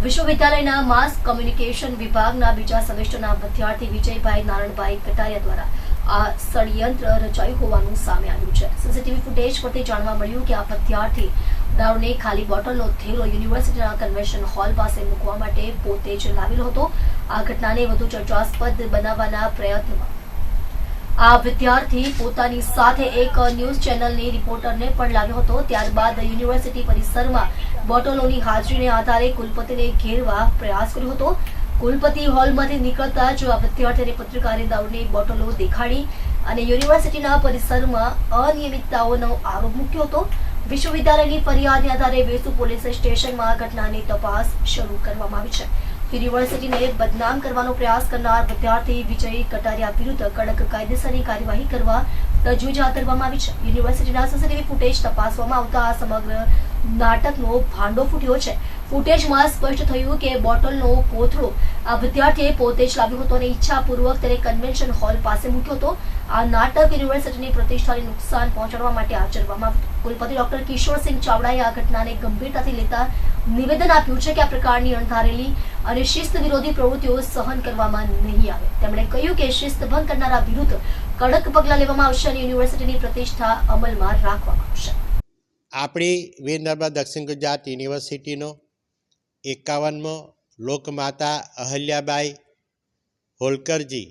વિશ્વવિદ્યાલયના માસ કમ્યુનિકેશન વિભાગના બીજા સેમેસ્ટરના વિદ્યાર્થી વિજયભાઈ નારણભાઈ કટારિયા દ્વારા આ ષડયંત્ર રચાયું હોવાનું સામે આવ્યું છે। સીસીટીવી ફૂટેજ પરથી જાણવા મળ્યું કે આ વિદ્યાર્થી દારૂની ખાલી બોટલનો થેલો યુનિવર્સિટીના કન્વેન્શન હોલ પાસે મૂકવા માટે પોતે જ લાવેલો હતો। આ ઘટનાને વધુ ચર્ચાસ્પદ બનાવવાના પ્રયત્નમાં આ વિદ્યાર્થી પોતાની સાથે એક ન્યૂઝ ચેનલની રિપોર્ટરને પણ લાવ્યો હતો। ત્યારબાદ યુનિવર્સિટી પરિસરમાં બોટલોની હાજરીને આધારે કુલપતિને ઘેરવા પ્રયાસ કર્યો હતો। કુલપતિ હોલમાંથી નીકળતા જ આ વિદ્યાર્થીને પત્રકારે દારૂની બોટલો દેખાડી અને યુનિવર્સિટીના પરિસરમાં અનિયમિતતાઓનો આરોપ મૂક્યો હતો। વિશ્વવિદ્યાલયની ફરિયાદને આધારે વેસુ પોલીસ સ્ટેશનમાં આ ઘટનાની તપાસ શરૂ કરવામાં આવી છે। યુનિવર્સિટીને બદનામ કરવાનો પ્રયાસ કરનાર વિદ્યાર્થી વિજય કટારિયા વિરુદ્ધ કડક કાયદેસરની કાર્યવાહી કરવા તજવીજ હાથ ધરવામાં આવી છે। યુનિવર્સિટીના સીસીટીવી ફૂટેજ તપાસવામાં આવતા આ સમગ્ર નાટકનો ભાંડો ફૂટ્યો છે। ફૂટેજમાં સ્પષ્ટ થયું કે બોટલનો કોથળો આ વિદ્યાર્થીએ પોતે જ લાવ્યો હતો અને ઈચ્છાપૂર્વક તેને કન્વેન્શન હોલ પાસે મૂક્યો હતો। આ નાટક યુનિવર્સિટીની પ્રતિષ્ઠાને નુકસાન પહોંચાડવા માટે આચરવામાં આવ્યું। કુલપતિ ડોક્ટર કિશોરસિંહ ચાવડાએ આ ઘટનાને ગંભીરતાથી લેતા નિવેદન આપ્યું છે કે આ પ્રકારની અણધારેલી અને શિસ્ત વિરોધી પ્રવૃત્તિઓ સહન કરવામાં નહીં આવે। તેમણે કહ્યું કે શિસ્ત ભંગ કરનારા વિરુદ્ધ કડક પગલાં લેવામાં આવશે અને યુનિવર્સિટીની પ્રતિષ્ઠા અમલમાં રાખવામાં આવશે। આપણી વીર નર્મદા દક્ષિણ ગુજરાત યુનિવર્સિટીનો 51મો લોકમાતા અહલ્યાબાઈ હોલકરજી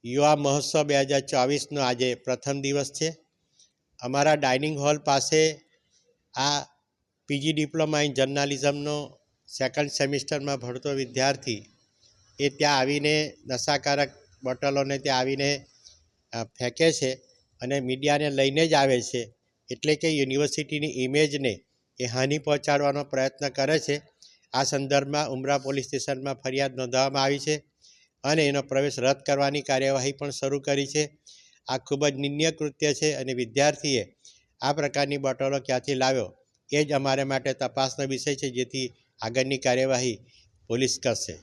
યુવા મહોત્સવ 2024નો આજે પ્રથમ દિવસ છે। અમારા ડાઇનિંગ હોલ પાસે આ પીજી ડિપ્લોમા ઇન જર્નાલિઝમનો સેકન્ડ સેમિસ્ટરમાં ભણતો વિદ્યાર્થી એ ત્યાં આવીને નશાકારક બોટલોને ત્યાં આવીને ફેંકે છે અને મીડિયાને લઈને જ આવે છે। એટલે કે યુનિવર્સિટીની ઇમેજને એ હાનિ પહોંચાડવાનો પ્રયત્ન કરે છે। આ સંદર્ભમાં ઉમરા પોલીસ સ્ટેશનમાં ફરિયાદ નોંધવામાં આવી છે અને એનો પ્રવેશ રદ કરવાની કાર્યવાહી પણ શરૂ કરી છે। આ ખૂબ જ નિંદનીય કૃત્ય છે અને વિદ્યાર્થીએ આ પ્રકારની બોટલો ક્યાંથી લાવ્યો એ જ અમારે માટે તપાસનો વિષય છે, જેથી આગળની કાર્યવાહી પોલીસ કરશે।